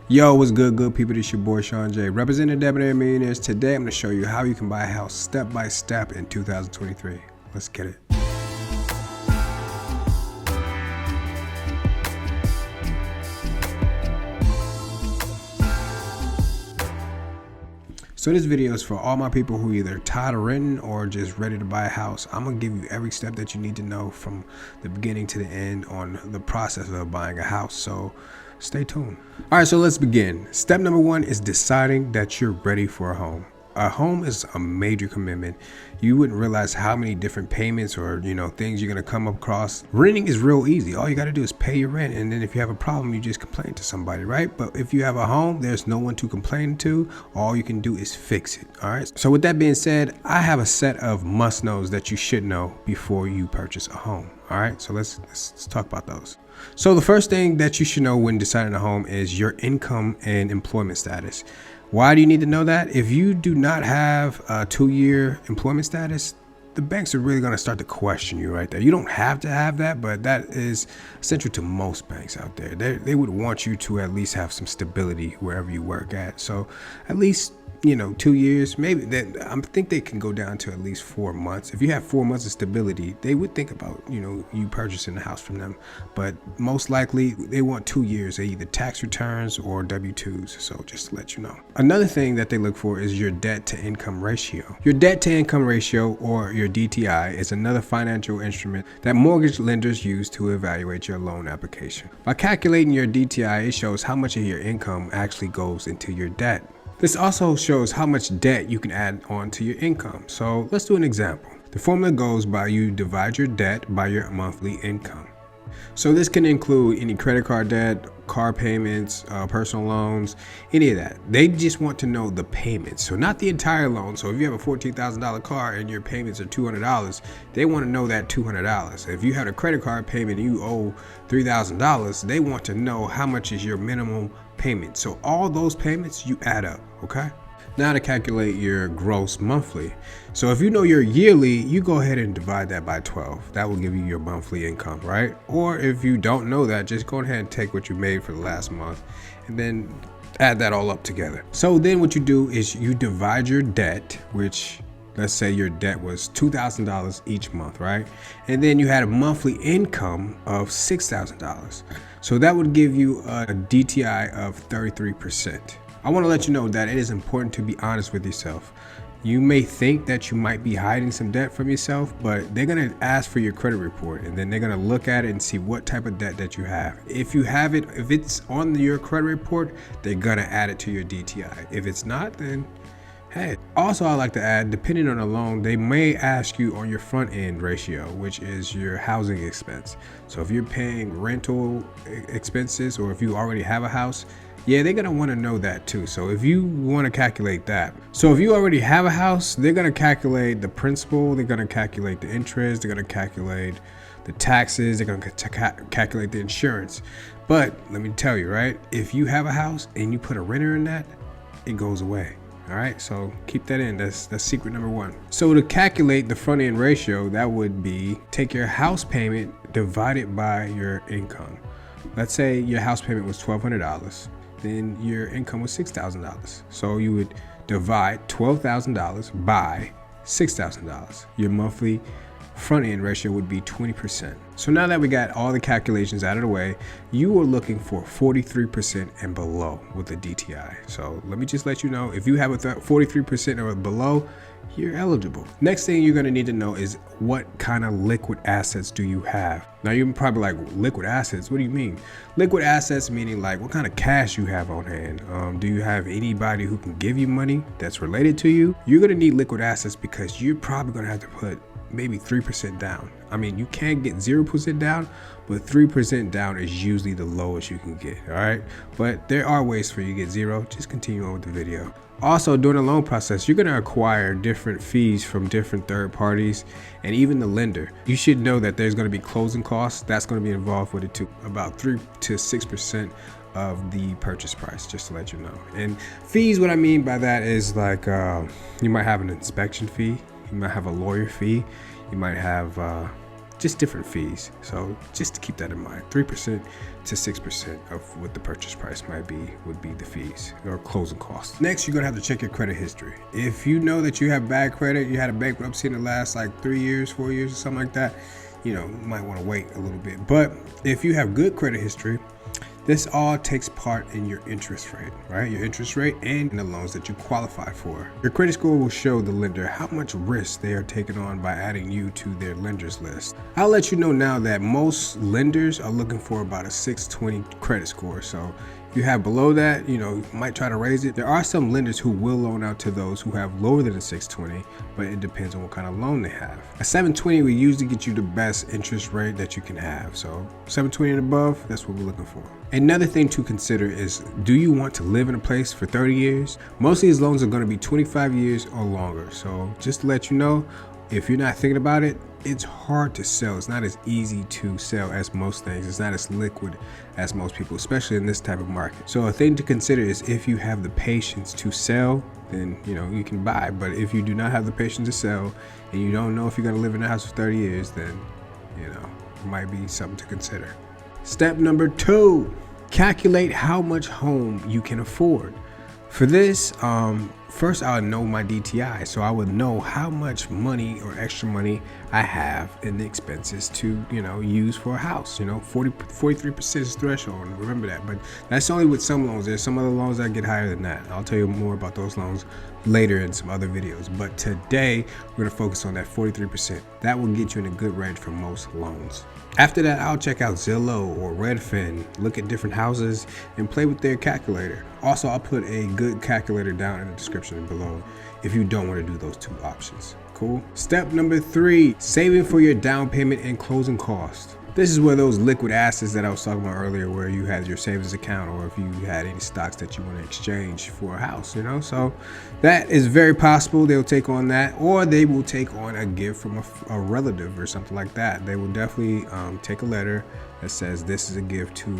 Yo, what's good people? This your boy Sean J, representing Debonair Millionaires. Today I'm going to show you how you can buy a house step by step in 2023. Let's get it. So this video is for all my people who either tired of renting or just ready to buy a house. I'm gonna give you every step that you need to know from the beginning to the end on the process of buying a house. So stay tuned. All right, so let's begin. Step number one is deciding that you're ready for a home. A home is a major commitment. You wouldn't realize how many different payments or things you're gonna come across. Renting is real easy. All you gotta do is pay your rent, and then if you have a problem, you just complain to somebody, right? But if you have a home, there's no one to complain to. All you can do is fix it. All right. So with that being said, I have a set of must-knows that you should know before you purchase a home. All right. So let's talk about those. So the first thing that you should know when deciding a home is your income and employment status. Why do you need to know that? If you do not have a 2-year employment status, the banks are really going to start to question you right there. You don't have to have that, but that is essential to most banks out there. They would want you to at least have some stability wherever you work at. So at least 2 years, maybe I think they can go down to at least 4 months. If you have 4 months of stability, they would think about, you purchasing the house from them. But most likely they want 2 years, either tax returns or W-2s. So just to let you know. Another thing that they look for is your debt to income ratio. Your debt to income ratio, or your DTI, is another financial instrument that mortgage lenders use to evaluate your loan application. By calculating your DTI, it shows how much of your income actually goes into your debt. This also shows how much debt you can add on to your income. So let's do an example. The formula goes by you divide your debt by your monthly income. So this can include any credit card debt, car payments, personal loans, any of that. They just want to know the payments, so not the entire loan. So if you have a $14,000 car and your payments are $200, they want to know that $200. If you had a credit card payment and you owe $3,000, they want to know how much is your minimum payment. So all those payments you add up, okay? Now to calculate your gross monthly. So if you know your yearly, you go ahead and divide that by 12. That will give you your monthly income, right? Or if you don't know that, just go ahead and take what you made for the last month and then add that all up together. So then what you do is you divide your debt, which let's say your debt was $2,000 each month, right? And then you had a monthly income of $6,000. So that would give you a DTI of 33%. I want to let you know that it is important to be honest with yourself. You may think that you might be hiding some debt from yourself, but they're going to ask for your credit report, and then they're going to look at it and see what type of debt that you have. If you have it, if it's on your credit report, they're going to add it to your DTI. If it's not, then hey. Also, I like to add, depending on the loan, they may ask you on your front end ratio, which is your housing expense. So if you're paying rental expenses, or if you already have a house, yeah, they're going to want to know that too. So if you want to calculate that. So if you already have a house, they're going to calculate the principal, they're going to calculate the interest, they're going to calculate the taxes, they're going to calculate the insurance. But let me tell you, right? If you have a house and you put a renter in that, it goes away. All right, so keep that in. That's secret number one. So to calculate the front end ratio, that would be take your house payment divided by your income. Let's say your house payment was $1,200. Then your income was $6,000. So you would divide $12,000 by $6,000. Your monthly front end ratio would be 20%. So now that we got all the calculations out of the way, you are looking for 43% and below with the DTI. So let me just let you know, if you have a 43% or below, you're eligible. Next thing you're going to need to know is what kind of liquid assets do you have? Now you're probably like, liquid assets, what do you mean? Liquid assets meaning like what kind of cash you have on hand. Do you have anybody who can give you money that's related to you? You're going to need liquid assets because you're probably going to have to put maybe 3% down. I mean, you can't get 0% down, but 3% down is usually the lowest you can get. All right, but there are ways for you to get 0. Just continue on with the video. Also, during the loan process, you're going to acquire different fees from different third parties and even the lender. You should know that there's going to be closing costs. That's going to be involved with it too, about 3 to 6% of the purchase price, just to let you know. And fees, what I mean by that is like you might have an inspection fee, you might have a lawyer fee, you might have just different fees. So just to keep that in mind, 3% to 6% of what the purchase price might be would be the fees or closing costs. Next, you're gonna have to check your credit history. If you know that you have bad credit, you had a bankruptcy in the last like 3 years, 4 years or something like that, you might want to wait a little bit. But if you have good credit history, this all takes part in your interest rate, right? Your interest rate and the loans that you qualify for. Your credit score will show the lender how much risk they are taking on by adding you to their lenders list. I'll let you know now that most lenders are looking for about a 620 credit score. So if you have below that, you might try to raise it. There are some lenders who will loan out to those who have lower than a 620, but it depends on what kind of loan they have. A 720 will usually get you the best interest rate that you can have. So 720 and above, that's what we're looking for. Another thing to consider is, do you want to live in a place for 30 years? Most of these loans are going to be 25 years or longer. So just to let you know, if you're not thinking about it, it's hard to sell. It's not as easy to sell as most things. It's not as liquid as most people, especially in this type of market. So a thing to consider is, if you have the patience to sell, then you can buy. But if you do not have the patience to sell and you don't know if you're going to live in a house for 30 years, then it might be something to consider. Step number 2, calculate how much home you can afford. For this, first I would know my DTI, so I would know how much money or extra money I have in the expenses to use for a house. 43% is threshold, remember that. But that's only with some loans. There's some other loans that get higher than that. I'll tell you more about those loans later in some other videos, but today we're going to focus on that 43%. That will get you in a good range for most loans. After that, I'll check out Zillow or Redfin, look at different houses and play with their calculator. Also, I'll put a good calculator down in the description below if you don't want to do those 2 options. Cool. Step number 3, saving for your down payment and closing costs. This is where those liquid assets that I was talking about earlier, where you had your savings account, or if you had any stocks that you want to exchange for a house, so that is very possible. They'll take on that, or they will take on a gift from a relative or something like that. They will definitely take a letter that says this is a gift to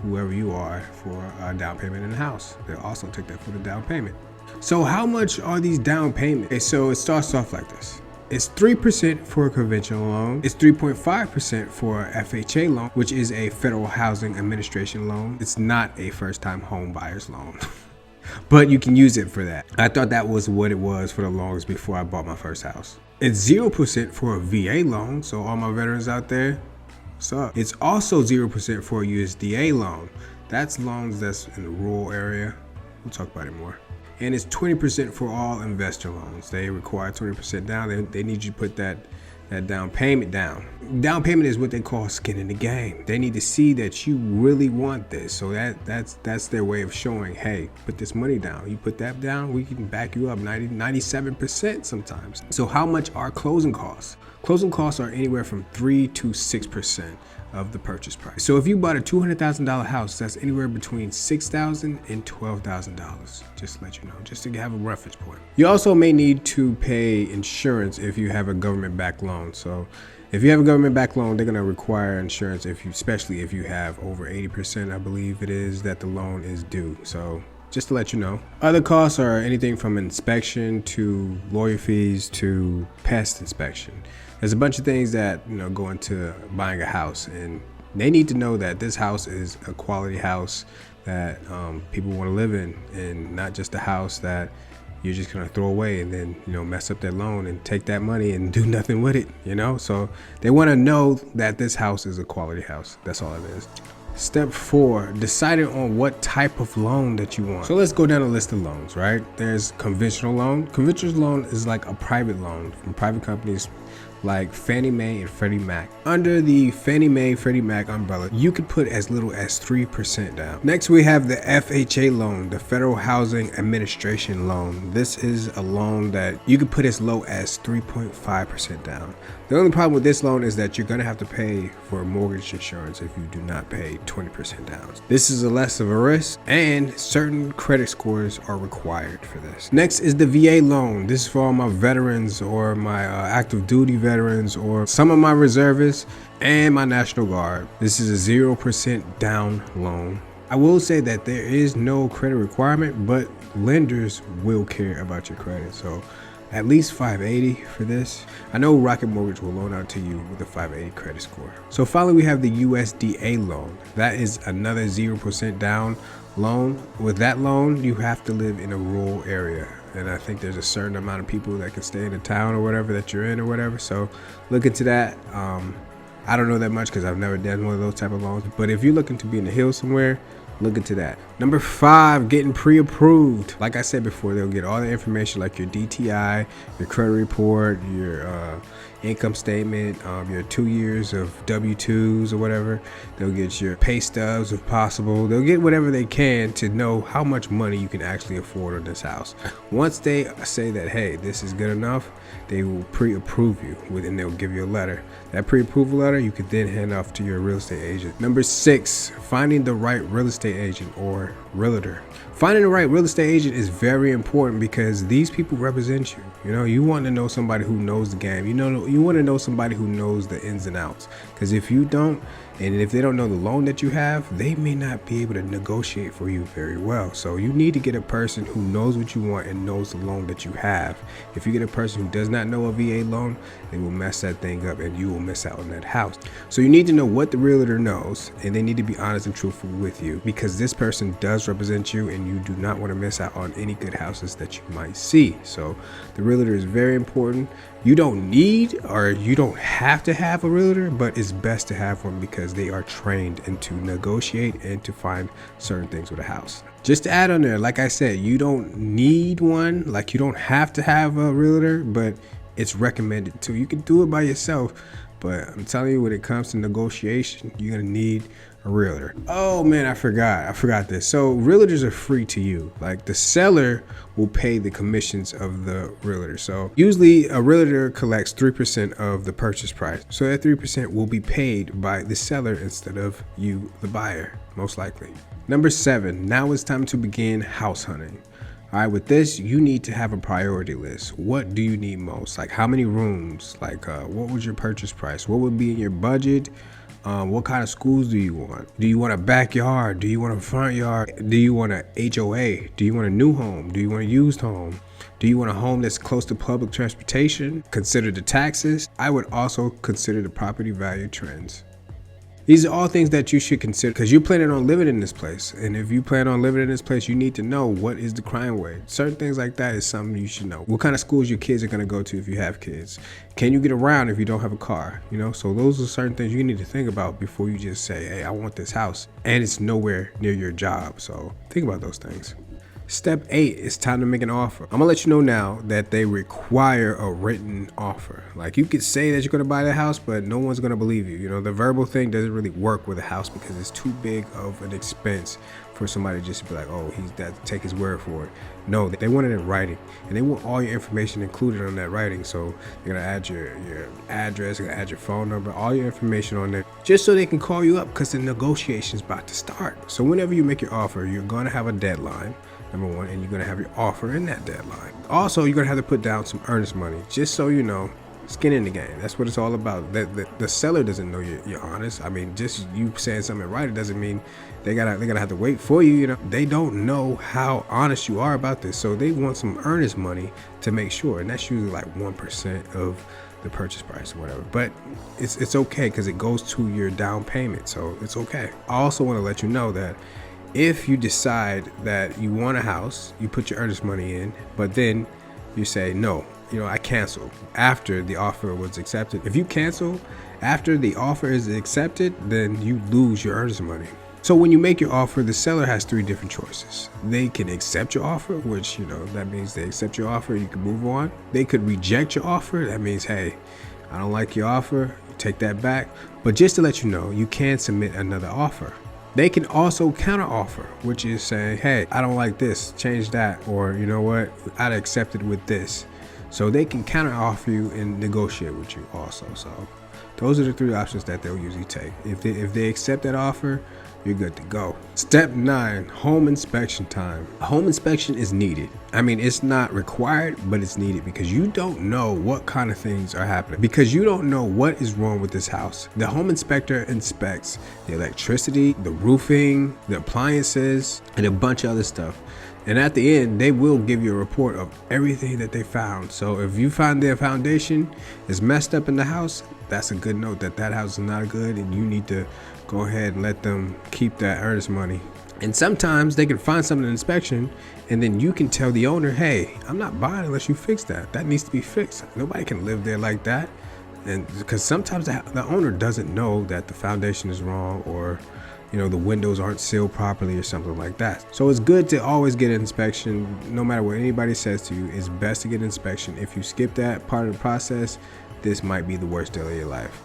whoever you are for a down payment in the house. They'll also take that for the down payment. So how much are these down payments? Okay, so it starts off like this. It's 3% for a conventional loan. It's 3.5% for a FHA loan, which is a Federal Housing Administration loan. It's not a first-time home buyer's loan, but you can use it for that. I thought that was what it was for the longest before I bought my first house. It's 0% for a VA loan. So all my veterans out there, what's up? It's also 0% for a USDA loan. That's loans that's in the rural area. We'll talk about it more. And it's 20% for all investor loans. They require 20% down. They need you to put that down payment down. Down payment is what they call skin in the game. They need to see that you really want this. So that's their way of showing, hey, put this money down. You put that down, we can back you up 97% sometimes. So how much are closing costs? Closing costs are anywhere from 3 to 6% of the purchase price. So if you bought a $200,000 house, that's anywhere between $6,000 and $12,000. Just to let you know, just to have a reference point. You also may need to pay insurance if you have a government-backed loan. So if you have a government-backed loan, they're going to require insurance especially if you have over 80%, I believe it is, that the loan is due. So just to let you know. Other costs are anything from inspection to lawyer fees to pest inspection. There's a bunch of things that go into buying a house, and they need to know that this house is a quality house that people want to live in, and not just a house that you're just gonna throw away and then mess up that loan and take that money and do nothing with it. So they want to know that this house is a quality house. That's all it is. Step 4, deciding on what type of loan that you want. So let's go down a list of loans, right? There's conventional loan. Conventional loan is like a private loan from private companies like Fannie Mae and Freddie Mac. Under the Fannie Mae, Freddie Mac umbrella, you could put as little as 3% down. Next, we have the FHA loan, the Federal Housing Administration loan. This is a loan that you could put as low as 3.5% down. The only problem with this loan is that you're going to have to pay for mortgage insurance if you do not pay 20% down. This is a less of a risk, and certain credit scores are required for this. Next is the VA loan. This is for all my veterans or my active duty veterans or some of my reservists and my National Guard. This is a 0% down loan. I will say that there is no credit requirement, but lenders will care about your credit. So at least 580 for this. I know Rocket Mortgage will loan out to you with a 580 credit score. So finally, we have the USDA loan. That is another 0% down loan. With that loan, you have to live in a rural area. And I think there's a certain amount of people that can stay in a town or whatever that you're in or whatever. So look into that. I don't know that much because I've never done one of those type of loans. But if you're looking to be in the hills somewhere, look into that. Number 5, getting pre-approved. Like I said before, they'll get all the information like your DTI, your credit report, your income statement, your 2 years of W-2s or whatever. They'll get your pay stubs if possible. They'll get whatever they can to know how much money you can actually afford on this house. Once they say that, hey, this is good enough, they will pre-approve you and they'll give you a letter. That pre-approval letter you could then hand off to your real estate agent. Number 6, finding the right real estate agent or realtor. Finding the right real estate agent is very important because these people represent you. You know, you want to know somebody who knows the game. You want to know somebody who knows the ins and outs. Because if you don't, and if they don't know the loan that you have, they may not be able to negotiate for you very well. So you need to get a person who knows what you want and knows the loan that you have. If you get a person who does not know a VA loan, they will mess that thing up and you will miss out on that house. So you need to know what the realtor knows, and they need to be honest and truthful with you because this person does represent you and you do not want to miss out on any good houses that you might see. So the realtor is very important. You don't need or you don't have to have a realtor, but it's best to have one because they are trained and to negotiate and to find certain things with a house. Just to add on there, like I said, you don't need one, like you don't have to have a realtor, but it's recommended to. You can do it by yourself, but I'm telling you, when it comes to negotiation, you're gonna need a realtor. Oh man, I forgot this. So realtors are free to you. Like the seller will pay the commissions of the realtor. So usually a realtor collects 3% of the purchase price. So that 3% will be paid by the seller instead of you, the buyer, most likely. Number 7, now it's time to begin house hunting. All right, with this, you need to have a priority list. What do you need most? Like how many rooms? Like what was your purchase price? What would be in your budget? What kind of schools do you want? Do you want a backyard? Do you want a front yard? Do you want a HOA? Do you want a new home? Do you want a used home? Do you want a home that's close to public transportation? Consider the taxes. I would also consider the property value trends. These are all things that you should consider because you're planning on living in this place. And if you plan on living in this place, you need to know what is the crime rate. Certain things like that is something you should know. What kind of schools your kids are going to go to if you have kids? Can you get around if you don't have a car? You know, so those are certain things you need to think about before you just say, hey, I want this house. And it's nowhere near your job. So think about those things. Step 8, it's time to make an offer. I'm gonna let you know now that they require a written offer. Like you could say that you're gonna buy the house, but no one's gonna believe you. You know, the verbal thing doesn't really work with a house because it's too big of an expense for somebody just to be like, oh, he's that, take his word for it. No, they want it in writing, and they want all your information included on that writing. So you're gonna add your address, you're gonna add your phone number, all your information on there, just so they can call you up because the negotiation's about to start. So whenever you make your offer, you're gonna have a deadline. Number 1, and you're gonna have your offer in that deadline. Also, you're gonna have to put down some earnest money, just so you know, skin in the game. That's what it's all about. The seller doesn't know you're honest. I mean, just you saying something right, it doesn't mean they're gonna have to wait for you. You know, they don't know how honest you are about this, so they want some earnest money to make sure, and that's usually like 1% of the purchase price or whatever. But it's okay because it goes to your down payment, so it's okay. I also want to let you know that if you decide that you want a house, you put your earnest money in, but then you say, no, you know, I cancel after the offer was accepted. If you cancel after the offer is accepted, then you lose your earnest money. So when you make your offer, the seller has 3 different choices. They can accept your offer, which, you know, that means they accept your offer, you can move on. They could reject your offer. That means, hey, I don't like your offer, take that back. But just to let you know, you can submit another offer. They can also counter offer, which is saying, hey, I don't like this, change that, or you know what, I'd accept it with this. So they can counter offer you and negotiate with you also. So those are the 3 options that they'll usually take. If they accept that offer, you're good to go. Step 9, home inspection time. A home inspection is needed. I mean, it's not required, but it's needed because you don't know what kind of things are happening, because you don't know what is wrong with this house. The home inspector inspects the electricity, the roofing, the appliances, and a bunch of other stuff. And at the end, they will give you a report of everything that they found. So if you find their foundation is messed up in the house, that's a good note that that house is not good, and you need to go ahead and let them keep that earnest money. And sometimes they can find something in inspection, and then you can tell the owner, hey, I'm not buying unless you fix that. That needs to be fixed. Nobody can live there like that. And because sometimes the owner doesn't know that the foundation is wrong, or the windows aren't sealed properly or something like that. So it's good to always get an inspection. No matter what anybody says to you, it's best to get an inspection. If you skip that part of the process, this might be the worst deal of your life.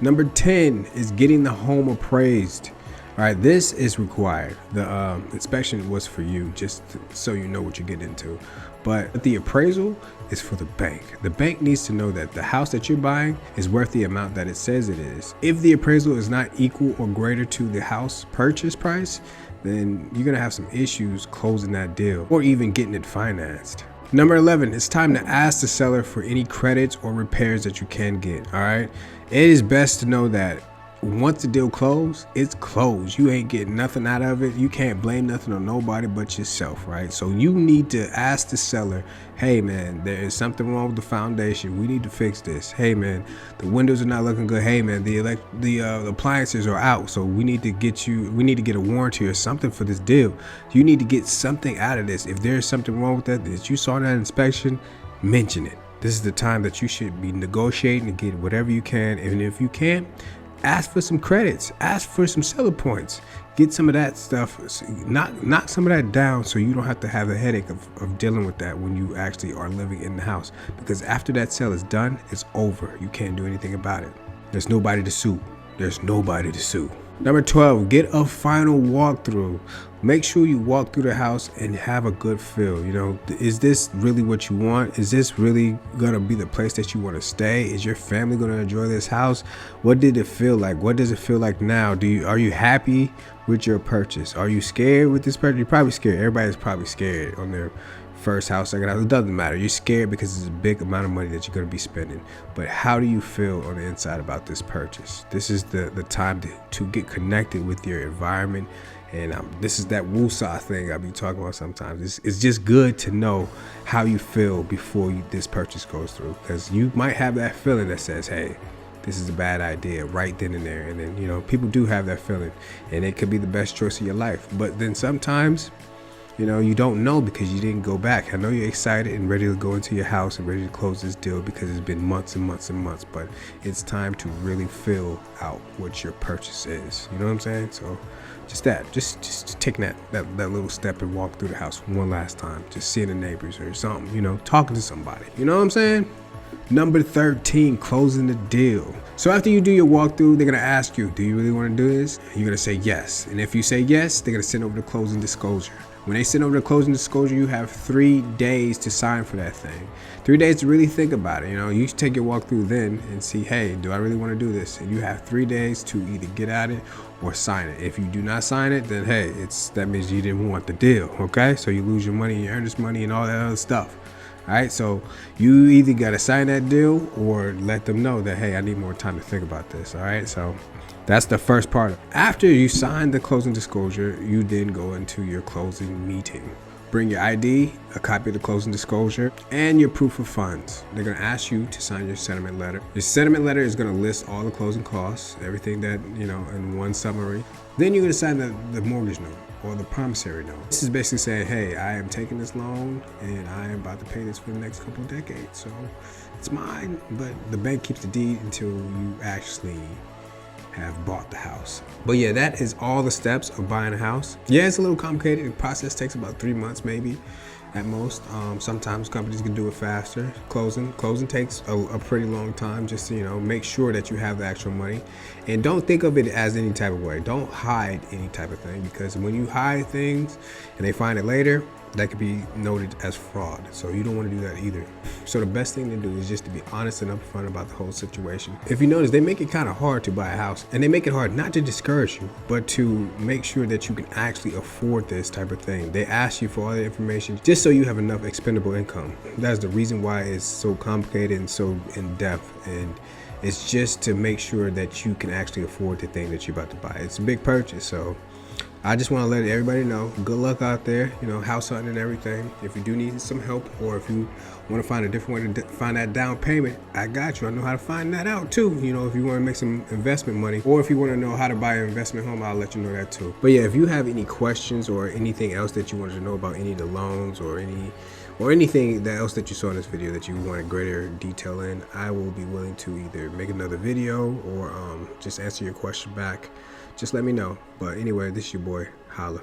Number 10 is getting the home appraised. All right, this is required. The inspection was for you, just so you know what you're getting into. But the appraisal is for the bank. The bank needs to know that the house that you're buying is worth the amount that it says it is. If the appraisal is not equal or greater to the house purchase price, then you're gonna have some issues closing that deal or even getting it financed. Number 11, it's time to ask the seller for any credits or repairs that you can get. All right, it is best to know that once the deal closed, it's closed. You ain't getting nothing out of it. You can't blame nothing on nobody but yourself, right? So you need to ask the seller, hey man, there is something wrong with the foundation. We need to fix this. Hey man, the windows are not looking good. Hey man, the appliances are out. So we need to get a warranty or something for this deal. You need to get something out of this. If there's something wrong with that you saw in that inspection, mention it. This is the time that you should be negotiating to get whatever you can. And if you can't, ask for some credits, ask for some seller points, get some of that stuff, knock some of that down, so you don't have to have the headache of dealing with that when you actually are living in the house. Because after that sale is done, it's over. You can't do anything about it. There's nobody to sue. There's nobody to sue. Number 12, get a final walkthrough. Make sure you walk through the house and have a good feel. Is this really what you want? Is this really gonna be the place that you want to stay? Is your family gonna enjoy this house? What did it feel like? What does it feel like now? Are you happy with your purchase? Are you scared with this purchase? You're probably scared. Everybody's probably scared on their first house, second house. It doesn't matter. You're scared because it's a big amount of money that you're going to be spending. But how do you feel on the inside about this purchase? This is the time to get connected with your environment. And this is that woosah thing I be talking about sometimes. It's just good to know how you feel before this purchase goes through, because you might have that feeling that says, hey, this is a bad idea right then and there. And then, people do have that feeling, and it could be the best choice of your life. But then sometimes, you don't know because you didn't go back. I know you're excited and ready to go into your house and ready to close this deal because it's been months and months and months, but it's time to really fill out what your purchase is. You know what I'm saying? So just taking that little step and walk through the house one last time, just seeing the neighbors or something, talking to somebody. You know what I'm saying? Number 13, closing the deal. So after you do your walkthrough, they're going to ask you, do you really want to do this? You're going to say yes. And if you say yes, they're going to send over the closing disclosure. When they send over the closing disclosure, you have 3 days to sign for that thing. 3 days to really think about it. You take your walkthrough then and see, hey, do I really want to do this? And you have 3 days to either get at it or sign it. If you do not sign it, then hey, that means you didn't want the deal. Okay, so you lose your money, your earnest money, and all that other stuff. All right, so you either got to sign that deal or let them know that, hey, I need more time to think about this. All right, so that's the first part. After you sign the closing disclosure, you then go into your closing meeting. Bring your ID, a copy of the closing disclosure, and your proof of funds. They're going to ask you to sign your settlement letter. Your settlement letter is going to list all the closing costs, everything that, in one summary. Then you're going to sign the mortgage note or the promissory note. This is basically saying, hey, I am taking this loan and I am about to pay this for the next couple of decades. So it's mine, but the bank keeps the deed until you actually have bought the house. But yeah, that is all the steps of buying a house. Yeah, it's a little complicated. The process takes about 3 months, maybe at most. Sometimes companies can do it faster. Closing takes a pretty long time, just to, make sure that you have the actual money. And don't think of it as any type of way. Don't hide any type of thing, because when you hide things and they find it later, that could be noted as fraud. So you don't want to do that either. So the best thing to do is just to be honest and upfront about the whole situation. If you notice, they make it kind of hard to buy a house, and they make it hard not to discourage you, but to make sure that you can actually afford this type of thing. They ask you for all the information just so you have enough expendable income. That's the reason why it's so complicated and so in depth, and it's just to make sure that you can actually afford the thing that you're about to buy. It's a big purchase, so I just want to let everybody know, good luck out there, house hunting and everything. If you do need some help, or if you want to find a different way to find that down payment, I got you. I know how to find that out too. If you want to make some investment money, or if you want to know how to buy an investment home, I'll let you know that too. But yeah, if you have any questions or anything else that you wanted to know about any of the loans or anything else that you saw in this video that you wanted greater detail in, I will be willing to either make another video or just answer your question back. Just let me know. But anyway, this is your boy. Holla.